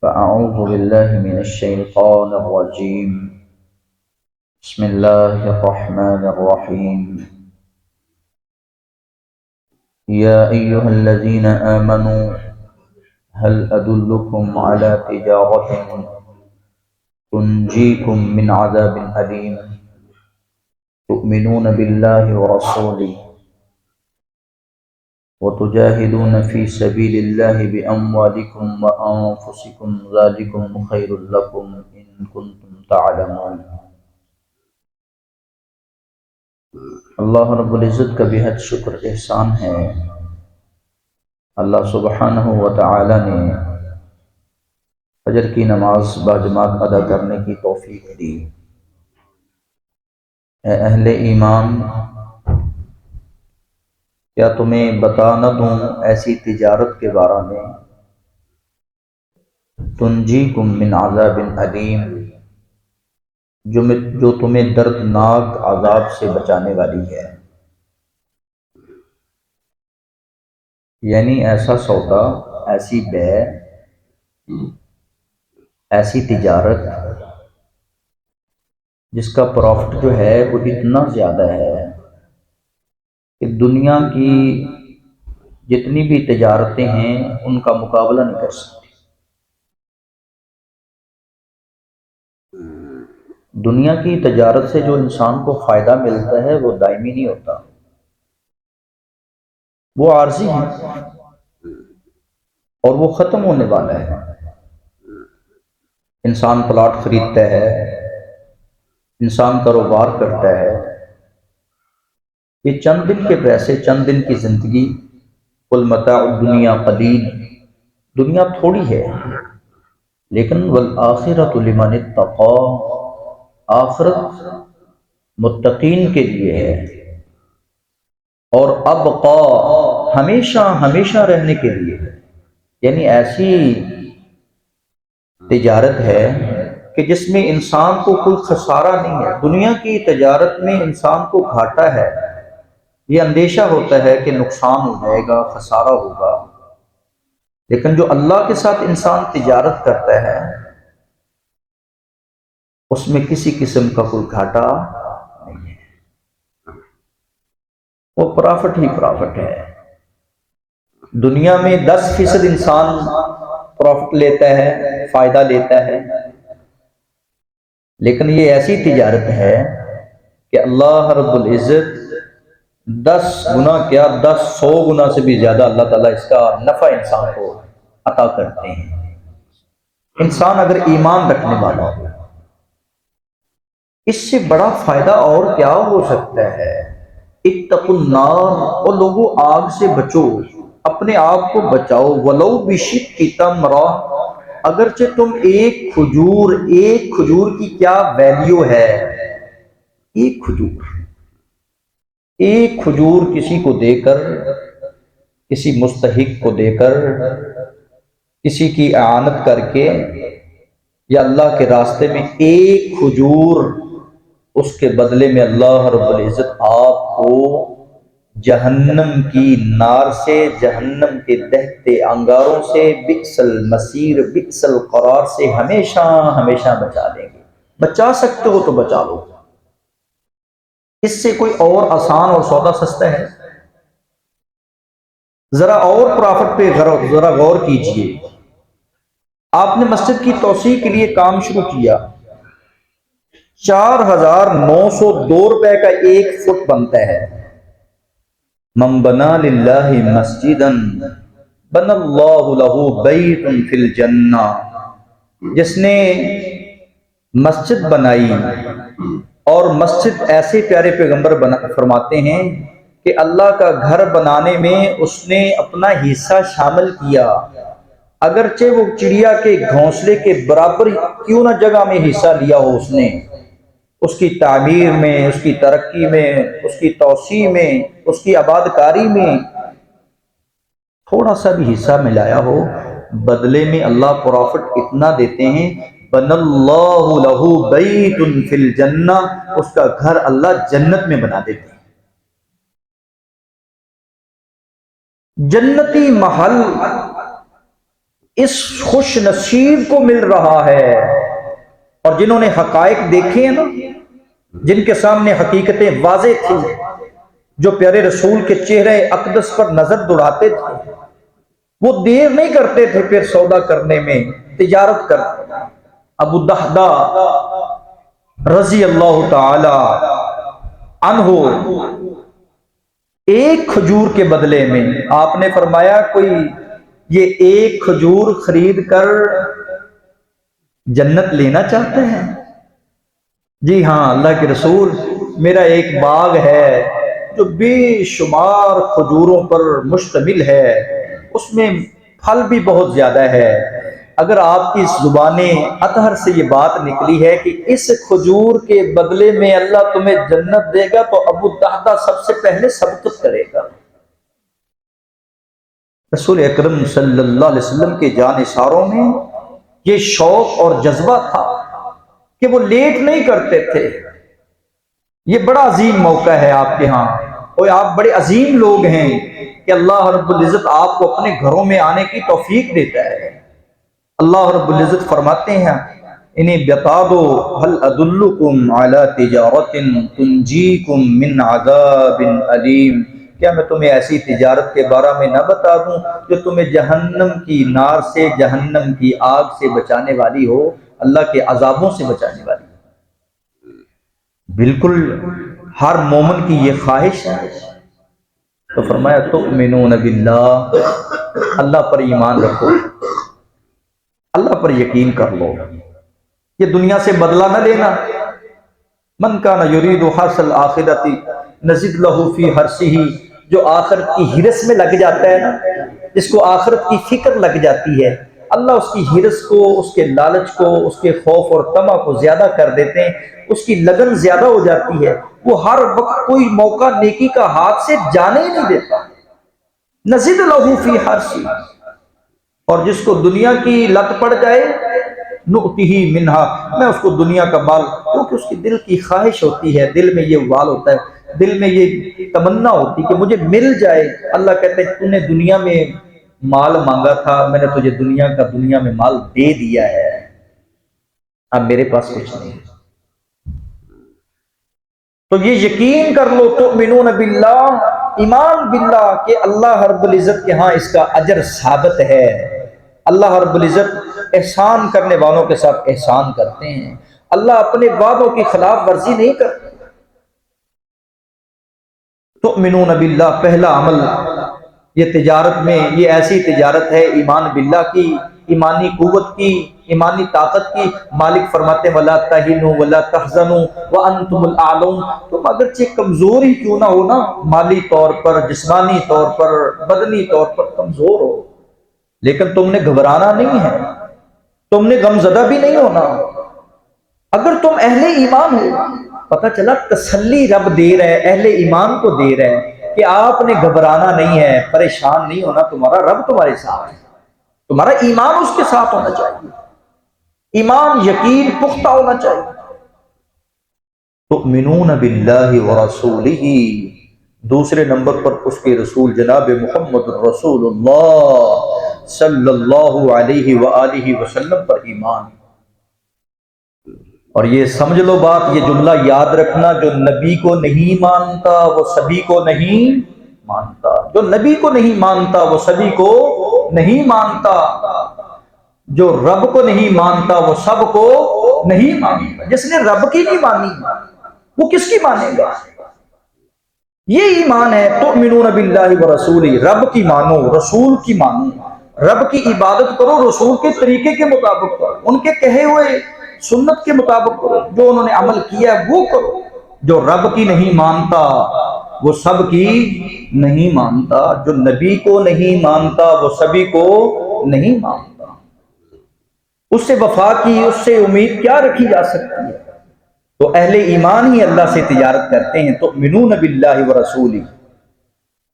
فأعوذ بالله من الشيطان الرجيم. بسم الله الرحمن الرحيم. يا أيها الذين آمنوا هل أدلكم على تجارة تنجيكم من عذاب أليم تؤمنون بالله ورسوله وتجاهدون في سبيل الله بأموالكم وأنفسكم ذلكم خير لكم إن كنتم تعلمون. اللہ رب العزت کا بہت شکر احسان ہے. اللہ سبحانہ و تعالی نے فجر کی نماز باجماعت ادا کرنے کی توفیق دی. اے اہل ایمان، کیا تمہیں بتا نہ دوں ایسی تجارت کے بارے میں تنجیکم من عذاب علیم، جو تمہیں دردناک عذاب سے بچانے والی ہے. یعنی ایسا سودا، ایسی بے، ایسی تجارت جس کا پروفٹ جو ہے وہ اتنا زیادہ ہے کہ دنیا کی جتنی بھی تجارتیں ہیں ان کا مقابلہ نہیں کر سکتی. دنیا کی تجارت سے جو انسان کو فائدہ ملتا ہے وہ دائمی نہیں ہوتا، وہ عارضی ہے اور وہ ختم ہونے والا ہے. انسان پلاٹ خریدتا ہے، انسان کاروبار کرتا ہے، یہ چند دن کے پیسے، چند دن کی زندگی. قل متاع الدنیا قلیل، دنیا تھوڑی ہے، لیکن والآخرۃ لمن اتقی، آخرت متقین کے لیے ہے. اور ابقا، ہمیشہ ہمیشہ رہنے کے لیے ہے. یعنی ایسی تجارت ہے کہ جس میں انسان کو کوئی خسارہ نہیں ہے. دنیا کی تجارت میں انسان کو گھاٹا ہے، یہ اندیشہ ہوتا ہے کہ نقصان ہو جائے گا، خسارہ ہوگا. لیکن جو اللہ کے ساتھ انسان تجارت کرتا ہے اس میں کسی قسم کا کوئی گھاٹا نہیں ہے، وہ پرافٹ ہی پرافٹ ہے. دنیا میں 10% انسان پروفٹ لیتا ہے، فائدہ لیتا ہے، لیکن یہ ایسی تجارت ہے کہ اللہ رب العزت 10 گنا کیا 100 گنا سے بھی زیادہ اللہ تعالیٰ اس کا نفع انسان کو عطا کرتے ہیں. انسان اگر ایمان رکھنے والا ہو، اس سے بڑا فائدہ اور کیا ہو سکتا ہے. اتقوا النار، اور لوگوں آگ سے بچو، اپنے آپ کو بچاؤ. ولو بشق تمرہ، اگرچہ تم ایک کھجور کی کیا ویلیو ہے. ایک کھجور کسی کو دے کر، کسی مستحق کو دے کر، کسی کی اعانت کر کے، یا اللہ کے راستے میں ایک کھجور، اس کے بدلے میں اللہ رب العزت آپ کو جہنم کی نار سے، جہنم کے دہتے انگاروں سے، بئس المصیر، بئس القرار سے ہمیشہ ہمیشہ بچا لیں گے. بچا سکتے ہو تو بچا لو. اس سے کوئی اور آسان اور سودا سستا ہے؟ ذرا اور پرافٹ پہ ذرا غور کیجئے. آپ نے مسجد کی توسیع کے لیے کام شروع کیا، 4902 روپے کا 1 فٹ بنتا ہے. من بنا للہ مسجدا بنا اللہ لہ بیت فی الجنہ، جس نے مسجد بنائی، اور مسجد ایسے پیارے پیغمبر فرماتے ہیں کہ اللہ کا گھر بنانے میں اس نے اپنا حصہ شامل کیا، اگرچہ وہ چڑیا کے گھونسلے کے برابر کیوں نہ جگہ میں حصہ لیا ہو. اس نے اس کی تعمیر میں، اس کی ترقی میں، اس کی توسیع میں، اس کی آباد کاری میں تھوڑا سا بھی حصہ ملایا ہو. بدلے میں اللہ پرافٹ اتنا دیتے ہیں، بن اللہ لہ بیت فی الجنہ، اس کا گھر اللہ جنت میں بنا دیتے ہیں. جنتی محل اس خوش نصیب کو مل رہا ہے، اور جنہوں نے حقائق دیکھے ہیں نا، جن کے سامنے حقیقتیں واضح تھیں، جو پیارے رسول کے چہرے اقدس پر نظر دوڑاتے تھے، وہ دیر نہیں کرتے تھے پھر سودا کرنے میں، تجارت کرتے۔ ابو دہدا رضی اللہ تعالی عنہ ایک کھجور کے بدلے میں آپ نے فرمایا کوئی یہ ایک کھجور خرید کر جنت لینا چاہتے ہیں؟ جی ہاں اللہ کے رسول، میرا ایک باغ ہے جو بے شمار کھجوروں پر مشتمل ہے، اس میں پھل بھی بہت زیادہ ہے۔ اگر آپ کی زبان اطہر سے یہ بات نکلی ہے کہ اس کھجور کے بدلے میں اللہ تمہیں جنت دے گا، تو ابو دہدا سب سے پہلے سبقت کرے گا۔ رسول اکرم صلی اللہ علیہ وسلم کے جانثاروں میں یہ شوق اور جذبہ تھا کہ وہ لیٹ نہیں کرتے تھے۔ یہ بڑا عظیم موقع ہے آپ کے ہاں، اور آپ بڑے عظیم لوگ ہیں کہ اللہ رب العزت آپ کو اپنے گھروں میں آنے کی توفیق دیتا ہے۔ اللہ رب العزت فرماتے ہیں انہیں بتا دو هل ادلکم علی تجارت تنجیکم من عذاب علیم، کیا میں تمہیں ایسی تجارت کے بارے میں نہ بتا دوں جو تمہیں جہنم کی نار سے، جہنم کی آگ سے بچانے والی ہو، اللہ کے عذابوں سے بچانے والی ہو۔ بالکل ہر مومن کی یہ خواہش ہے۔ تو فرمایا تؤمنون باللہ، اللہ پر ایمان رکھو، اللہ پر یقین کر لو، یہ دنیا سے بدلہ نہ لینا۔ من کان یرید حرث الآخرۃ نزد لہ فی حرثہ، جو آخرت کی ہرس میں لگ جاتا ہے نا، جس کو آخرت کی فکر لگ جاتی ہے، اللہ اس کی ہرس کو، اس کے لالچ کو، اس کے خوف اور طمع کو زیادہ کر دیتے ہیں، اس کی لگن زیادہ ہو جاتی ہے، وہ ہر وقت کوئی موقع نیکی کا ہاتھ سے جانے ہی نہیں دیتا۔ نزد لہ فی حرثہ، اور جس کو دنیا کی لت پڑ جائے نؤتہ منہا، میں اس کو دنیا کا مال، کیونکہ اس کی دل کی خواہش ہوتی ہے، دل میں یہ وال ہوتا ہے، دل میں یہ تمنا ہوتی کہ مجھے مل جائے۔ اللہ کہتے ہیں تو نے دنیا میں مال مانگا تھا، میں نے تجھے دنیا میں مال دے دیا ہے، اب میرے پاس کچھ نہیں۔ تو یہ یقین کر لو، تؤمنون باللہ، ایمان باللہ، کہ اللہ رب العزت کے ہاں اس کا اجر ثابت ہے۔ اللہ رب العزت احسان کرنے والوں کے ساتھ احسان کرتے ہیں، اللہ اپنے وعدوں کی خلاف ورزی نہیں کرتے۔ تؤمنون باللہ، پہلا عمل یہ تجارت میں، یہ ایسی تجارت ہے ایمان باللہ کی، ایمانی قوت کی، ایمانی طاقت کی۔ مالک فرماتے ہیں وَلَا تَهِنُوا وَلَا تَحْزَنُوا وَأَنْتُمُ الْأَعْلَوْنَ، تم اگرچہ کمزور ہی کیوں نہ ہو نا، مالی طور پر، جسمانی طور پر، بدنی طور پر کمزور ہو، لیکن تم نے گھبرانا نہیں ہے، تم نے غمزدہ بھی نہیں ہونا۔ اگر تم اہل ایمان ہو، پتہ چلا تسلی رب دے رہے، اہل ایمان کو دے رہے کہ آپ نے گھبرانا نہیں ہے، پریشان نہیں ہونا، تمہارا رب تمہارے ساتھ ہے، تمہارا ایمان اس کے ساتھ ہونا چاہیے، ایمان یقین پختہ ہونا چاہیے۔ تؤمنون باللہ ورسولہ، دوسرے نمبر پر اس کے رسول جناب محمد رسول اللہ صلی اللہ علیہ وآلہ وسلم پر ایمان۔ اور یہ سمجھ لو بات، یہ جملہ یاد رکھنا، جو نبی کو نہیں مانتا وہ سبھی کو نہیں مانتا، جو نبی کو نہیں مانتا وہ سبھی کو نہیں مانتا، جو رب کو نہیں مانتا وہ سب کو نہیں مانتا۔ جس نے رب کی نہیں مانی وہ کس کی مانے گا؟ یہ ایمان ہے، تؤمنون باللہ ورسولہ، رب کی مانو، رسول کی مانو، رب کی عبادت کرو، رسول کے طریقے کے مطابق کرو، ان کے کہے ہوئے سنت کے مطابق کرو، جو انہوں نے عمل کیا ہے وہ کرو۔ جو رب کی نہیں مانتا وہ سب کی نہیں مانتا، جو نبی کو نہیں مانتا وہ سبھی کو نہیں مانتا۔ اس سے وفا کی، اس سے امید کیا رکھی جا سکتی ہے؟ تو اہل ایمان ہی اللہ سے تجارت کرتے ہیں، تؤمنون باللہ ورسولہ۔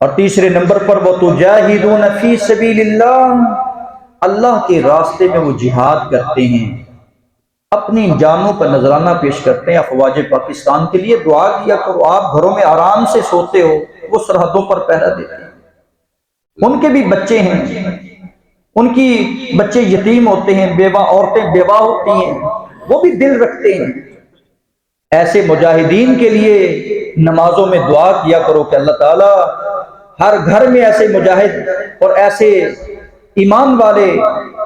اور تیسرے نمبر پر وتجاہدون فی سبیل اللہ، اللہ کے راستے میں وہ جہاد کرتے ہیں، اپنی جانوں پر نذرانہ پیش کرتے ہیں۔ افواج پاکستان کے لیے دعا کیا کرو، آپ گھروں میں آرام سے سوتے ہو، وہ سرحدوں پر پہرا دیتے ہیں، ان کے بھی بچے ہیں، ان کی بچے یتیم ہوتے ہیں، بیوہ عورتیں بیوہ ہوتی ہیں، وہ بھی دل رکھتے ہیں۔ ایسے مجاہدین کے لیے نمازوں میں دعا کیا کرو کہ اللہ تعالیٰ ہر گھر میں ایسے مجاہد اور ایسے ایمان والے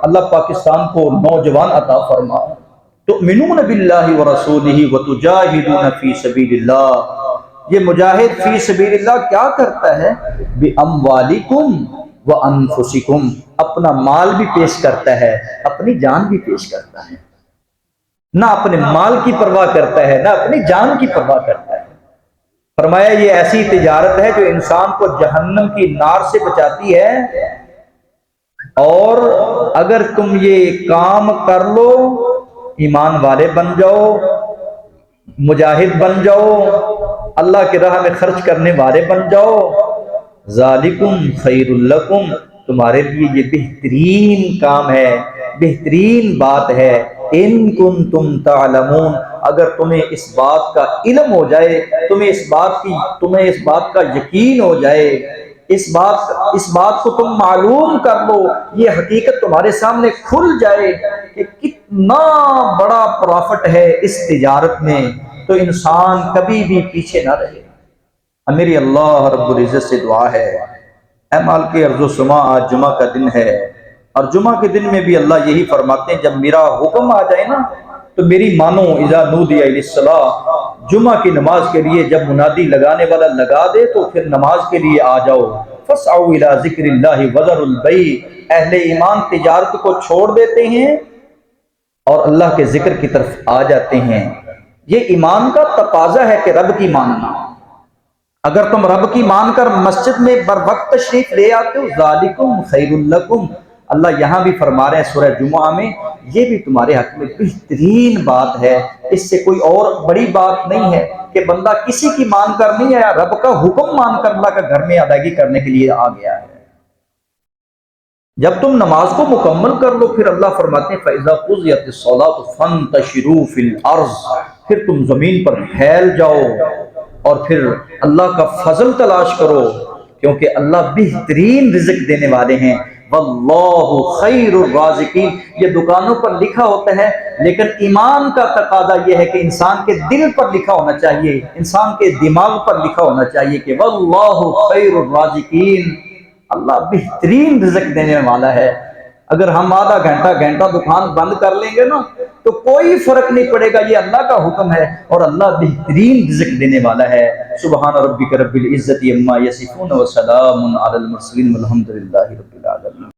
اللہ پاکستان کو نوجوان عطا فرما۔ تؤمنون باللہ ورسولہ وتجاہدون فی سبیل اللہ، یہ مجاہد فی سبیل اللہ کیا کرتا ہے؟ باموالکم وانفسکم، اپنا مال بھی پیش کرتا ہے، اپنی جان بھی پیش کرتا ہے، نہ اپنے مال کی پرواہ کرتا ہے نہ اپنی جان کی پرواہ کرتا ہے۔ فرمایا یہ ایسی تجارت ہے جو انسان کو جہنم کی نار سے بچاتی ہے، اور اگر تم یہ کام کر لو، ایمان والے بن جاؤ، مجاہد بن جاؤ، اللہ کی راہ میں خرچ کرنے والے بن جاؤ، ذالکم خیر لکم، تمہارے لیے یہ بہترین کام ہے، بہترین بات ہے، ان کنتم تعلمون، اگر تمہیں اس بات کا علم ہو جائے، تمہیں اس بات کا یقین ہو جائے، اس بات کو تم معلوم کر لو، یہ حقیقت تمہارے سامنے کھل جائے کہ کتنا بڑا پرافٹ ہے اس تجارت میں، تو انسان کبھی بھی پیچھے نہ رہے۔ میری اللہ رب العزت سے دعا ہے، اے مالک ارض و سما، آج جمعہ کا دن ہے، اور جمعہ کے دن میں بھی اللہ یہی فرماتے ہیں جب میرا حکم آ جائے نا تو میری مانو، اذا نودی للصلاۃ، جمعہ کی نماز کے لیے جب منادی لگانے والا لگا دے تو پھر نماز کے لیے آ جاؤ۔ فاسعوا الی ذکر اللہ وذروا البیع، اہل ایمان تجارت کو چھوڑ دیتے ہیں اور اللہ کے ذکر کی طرف آ جاتے ہیں۔ یہ ایمان کا تقاضا ہے کہ رب کی ماننا۔ اگر تم رب کی مان کر مسجد میں بر وقت تشریف لے آتے ہو، ذالکم خیر لکم، اللہ یہاں بھی فرما رہے ہیں سورہ جمعہ میں، یہ بھی تمہارے حق میں بہترین بات ہے، اس سے کوئی اور بڑی بات نہیں ہے کہ بندہ کسی کی مان کر نہیں آیا، رب کا حکم مان کر اللہ کا گھر میں ادائیگی کرنے کے لیے آ گیا ہے۔ جب تم نماز کو مکمل کر لو، پھر اللہ فرماتے ہیں فَإِذَا قُضِيَتِ الصَّلَاةُ فَانتَشِرُوا فِي الْأَرْضِ، پھر تم زمین پر پھیل جاؤ اور پھر اللہ کا فضل تلاش کرو، کیونکہ اللہ بہترین رزق دینے والے ہیں۔ واللہ خیر الرازقین، یہ دکانوں پر لکھا ہوتا ہے، لیکن ایمان کا تقاضا یہ ہے کہ انسان کے دل پر لکھا ہونا چاہیے، انسان کے دماغ پر لکھا ہونا چاہیے کہ واللہ خیر الرازقین، اللہ بہترین رزق دینے والا ہے۔ اگر ہم آدھا گھنٹہ دکان بند کر لیں گے نا تو کوئی فرق نہیں پڑے گا، یہ اللہ کا حکم ہے اور اللہ بہترین رزق دینے والا ہے۔ سبحان ربک رب العزت عما یصفون وسلام علی المرسلین والحمد للہ رب العالمین۔